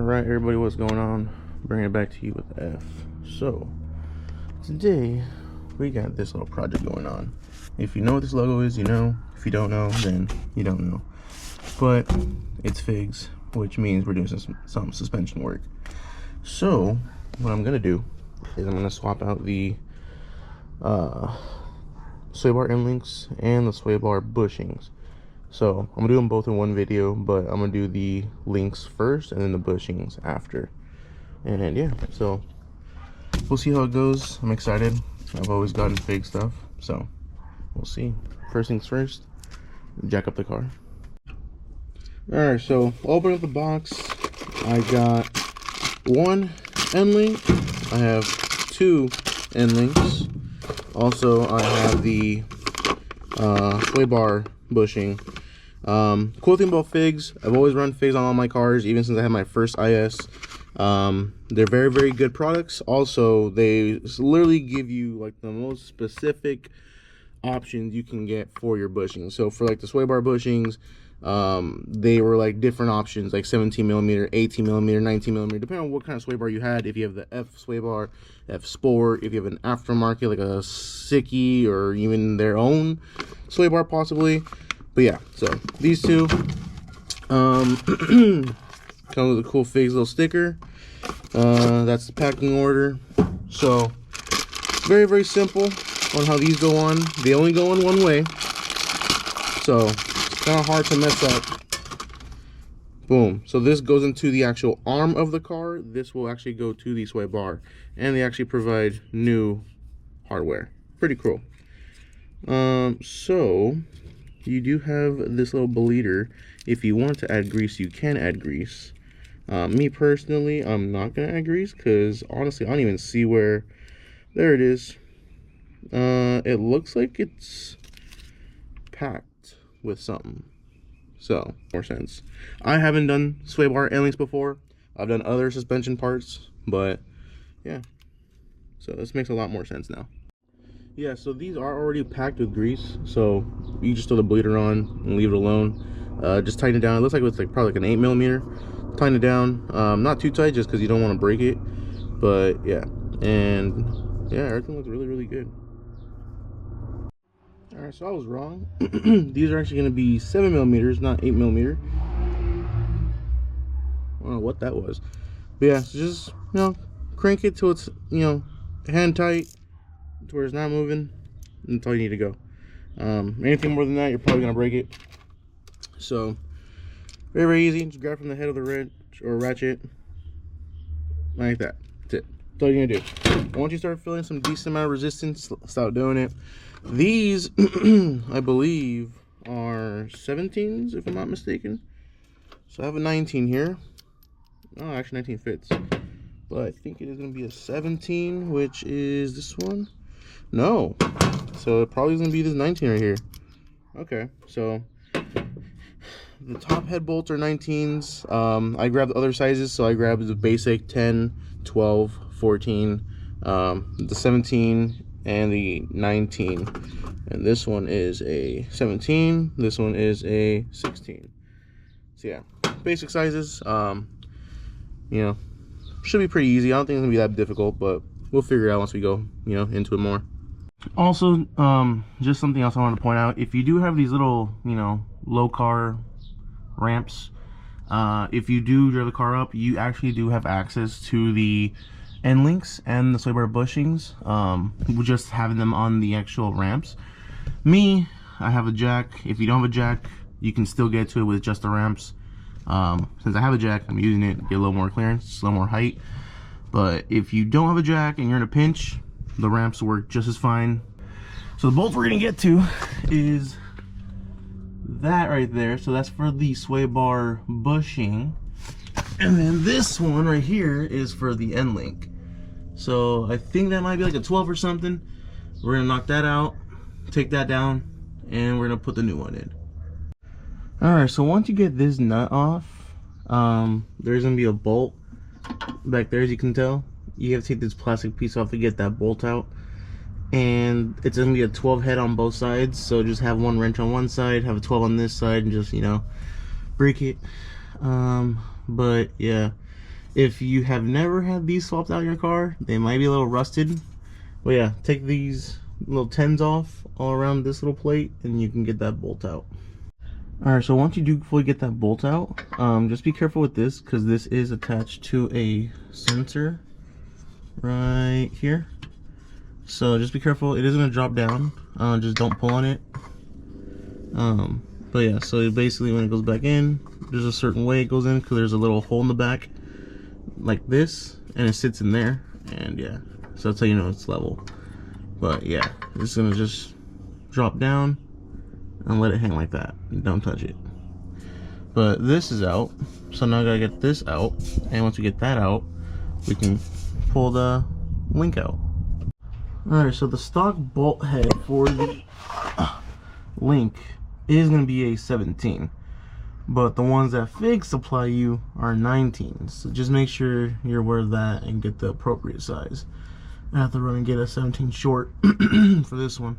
Alright everybody, what's going on? Bringing it back to you with F. So today we got this little project going on. If you know what this logo is, you know. If you don't know, then you don't know. But it's figs, which means we're doing some suspension work. So what I'm gonna do is I'm gonna swap out the swaybar end links and the swaybar bushings. So I'm gonna do them both in one video, but I'm gonna do the links first and then the bushings after. And yeah, so we'll see how it goes. I'm excited. I've always gotten fig stuff, so we'll see. First things first, jack up the car. Alright, so open up the box. I got one end link. I have two end links. Also, I have the swaybar bushing. Cool thing about figs, I've always run figs on all my cars, even since I had my first IS. They're very, very good products. Also, they literally give you like the most specific options you can get for your bushing. So for like the swaybar bushings, they were like different options, like 17mm, 18mm, 19mm, depending on what kind of swaybar you had. If you have the F swaybar, F Sport, if you have an aftermarket like a Siki or even their own swaybar possibly. But yeah, so these two come with a cool figs little sticker. That's the packing order. So very, very simple on how these go on. They only go in one way, so it's kind of hard to mess up. Boom. So this goes into the actual arm of the car. This will actually go to the sway bar, and they actually provide new hardware. Pretty cool. So you do have this little bleeder. If you want to add grease, you can add grease. Me personally, I'm not gonna add grease because honestly I don't even see where. There it is. It looks like it's packed with something, so more sense. I haven't done sway bar end links before. I've done other suspension parts, but yeah, so this makes a lot more sense now. Yeah, so these are already packed with grease, so you just throw the bleeder on and leave it alone. Just tighten it down. It looks like it's like probably like an 8mm. Tighten it down, not too tight just because you don't want to break it, but yeah. And yeah, everything looks really, really good. All right, so I was wrong. These are actually going to be 7mm, not 8mm. I don't know what that was, but yeah, so just, you know, crank it till it's, you know, hand tight to where it's not moving. And that's all you need to go. Anything more than that, you're probably gonna break it. So very, very easy. Just grab from the head of the wrench or ratchet like that. That's it. That's all you're gonna do. Once you start feeling some decent amount of resistance, start doing it. These I believe are 17s if I'm not mistaken. So I have a 19 here. Oh, actually 19 fits, but I think it is going to be a 17, which is this one. No, so it probably is going to be this 19 right here. Okay, so the top head bolts are 19s. I grabbed the other sizes, so I grabbed the basic 10, 12, 14, the 17, and the 19. And this one is a 17. This one is a 16. So yeah, basic sizes. You know, should be pretty easy. I don't think it's gonna be that difficult, but we'll figure it out once we go, you know, into it more. Also, just something else I wanted to point out. If you do have these little, you know, low car ramps, if you do drive the car up, you actually do have access to the end links and the swaybar bushings, just having them on the actual ramps. Me, I have a jack. If you don't have a jack, you can still get to it with just the ramps. Since I have a jack, I'm using it to get a little more clearance, a little more height. But if you don't have a jack and you're in a pinch, the ramps work just as fine. So the bolt we're gonna get to is that right there. So that's for the sway bar bushing, and then this one right here is for the end link. So I think that might be like a 12 or something. We're gonna knock that out, take that down, and we're gonna put the new one in. Alright, so once you get this nut off, there's gonna be a bolt back there, as you can tell. You have to take this plastic piece off to get that bolt out, and it's gonna be a 12 head on both sides. So just have one wrench on one side, have a 12 on this side, and just, you know, break it. But yeah, If you have never had these swapped out in your car, they might be a little rusted. But yeah, take these little 10s off all around this little plate and you can get that bolt out. Alright, so once you do fully get that bolt out, just be careful with this because this is attached to a sensor right here. So just be careful, it is going to drop down, just don't pull on it. But yeah, so basically when it goes back in, there's a certain way it goes in because there's a little hole in the back like this and it sits in there, and yeah, so that's how you know it's level. But yeah, it's going to just drop down and let it hang like that. Don't touch it. But this is out, so now I gotta get this out, and once we get that out, we can pull the link out. Alright, so the stock bolt head for the link is gonna be a 17, but the ones that Fig supply you are 19s. So just make sure you're aware of that and get the appropriate size. I have to run and get a 17 short for this one.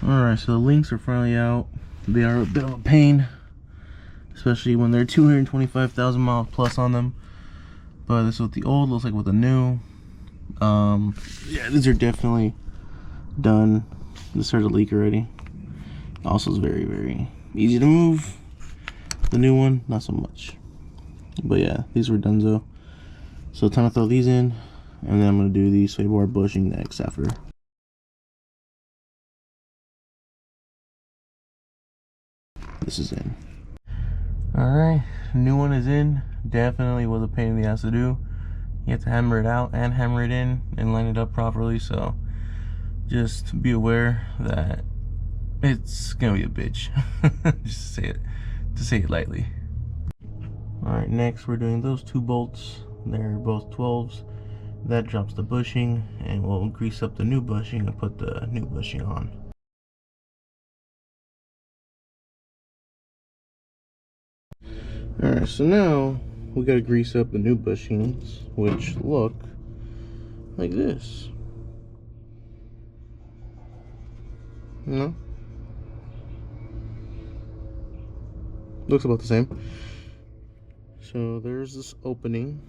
Alright, so the links are finally out. They are a bit of a pain, especially when they're 225,000 miles plus on them. But this is what the old looks like with the new. Yeah, these are definitely done. This started to leak already. Also, it's very, very easy to move. The new one, not so much. But yeah, these were done though. So time to throw these in, and then I'm gonna do the swaybar bushing next after. This is in. Alright, new one is in. Definitely was a pain in the ass to do. You have to hammer it out and hammer it in and line it up properly, so just be aware that it's gonna be a bitch. Just to say it lightly. Alright, next we're doing those two bolts. They're both 12s. That drops the bushing, and we'll grease up the new bushing and put the new bushing on. Alright, so now we gotta grease up the new bushings, which look like this. You know? Looks about the same. So there's this opening.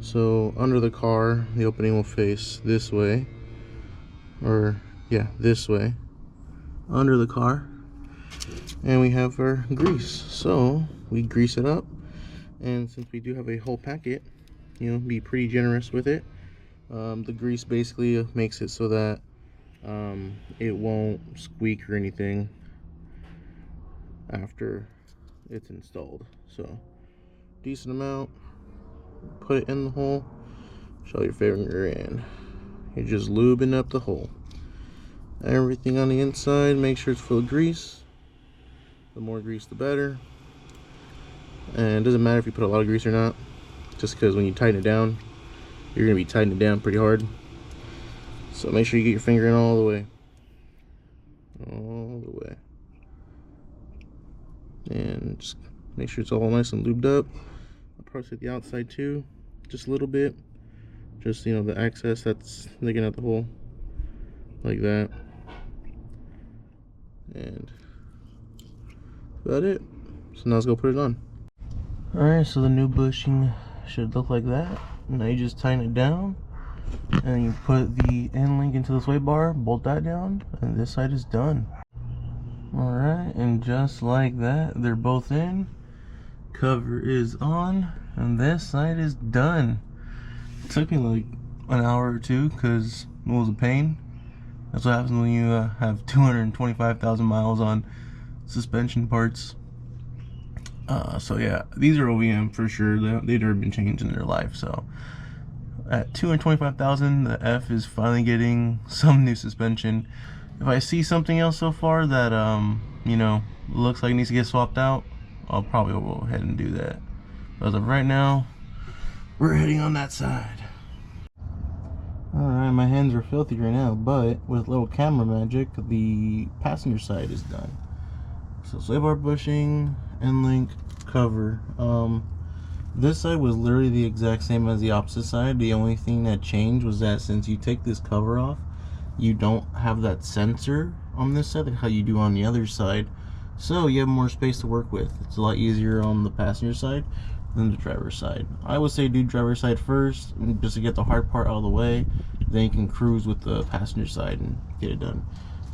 So under the car, the opening will face this way. Or, yeah, this way. Under the car. And we have our grease. So we grease it up, and since we do have a whole packet, you know, be pretty generous with it. The grease basically makes it so that it won't squeak or anything after it's installed. So decent amount, put it in the hole, show your finger in, you're just lubing up the hole. Everything on the inside, make sure it's full of grease. The more grease the better. And it doesn't matter if you put a lot of grease or not, just because when you tighten it down, you're going to be tightening it down pretty hard. So make sure you get your finger in all the way. All the way. And just make sure it's all nice and lubed up. I'll probably hit the outside too, just a little bit. Just, you know, the excess that's digging out the hole. Like that. And that's about it. So now let's go put it on. Alright, so the new bushing should look like that. Now you just tighten it down, and you put the end link into the sway bar, bolt that down, and this side is done. Alright, and just like that, they're both in. Cover is on, and this side is done. It took me like an hour or two because it was a pain. That's what happens when you have 225,000 miles on suspension parts. So yeah, these are OEM for sure. They've never been changed in their life. So at 225,000, the F is finally getting some new suspension. If I see something else so far that you know, looks like it needs to get swapped out, I'll probably go ahead and do that. But as of right now, we're heading on that side. Alright, my hands are filthy right now, but with little camera magic, the passenger side is done. So sway bar bushing, end link, cover. This side was literally the exact same as the opposite side. The only thing that changed was that since you take this cover off, you don't have that sensor on this side like how you do on the other side. So you have more space to work with. It's a lot easier on the passenger side. then the driver's side. I would say do driver's side first, just to get the hard part out of the way. Then you can cruise with the passenger side and get it done.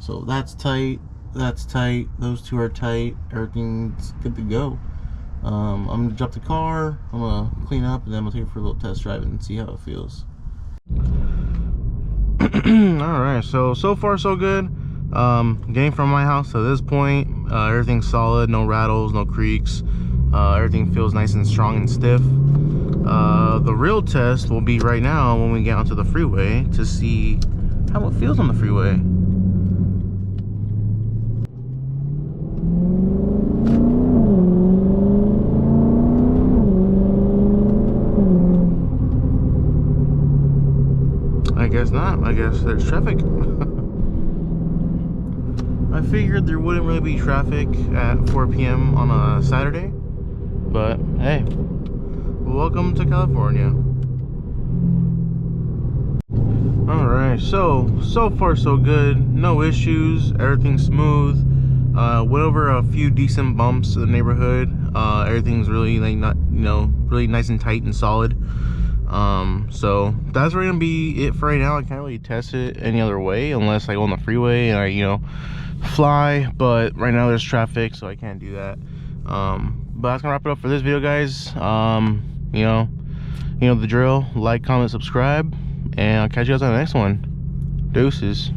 So that's tight. That's tight. Those two are tight. Everything's good to go. I'm gonna drop the car. I'm gonna clean up, and then I'm gonna take it for a little test drive and see how it feels. All right. So far so good. Getting from my house to this point, everything's solid. No rattles, no creaks. Everything feels nice and strong and stiff. The real test will be right now when we get onto the freeway to see how it feels on the freeway. I guess not. I guess there's traffic. I figured there wouldn't really be traffic at 4 p.m. on a Saturday, but hey, welcome to California. Alright, so far so good. No issues. Everything's smooth. Went over a few decent bumps in the neighborhood. Everything's really like really nice and tight and solid. So that's really gonna be it for right now. I can't really test it any other way unless I go on the freeway and I fly, but right now there's traffic, so I can't do that. But that's gonna wrap it up for this video, guys. You know the drill. Like, comment, subscribe, and I'll catch you guys on the next one. Deuces.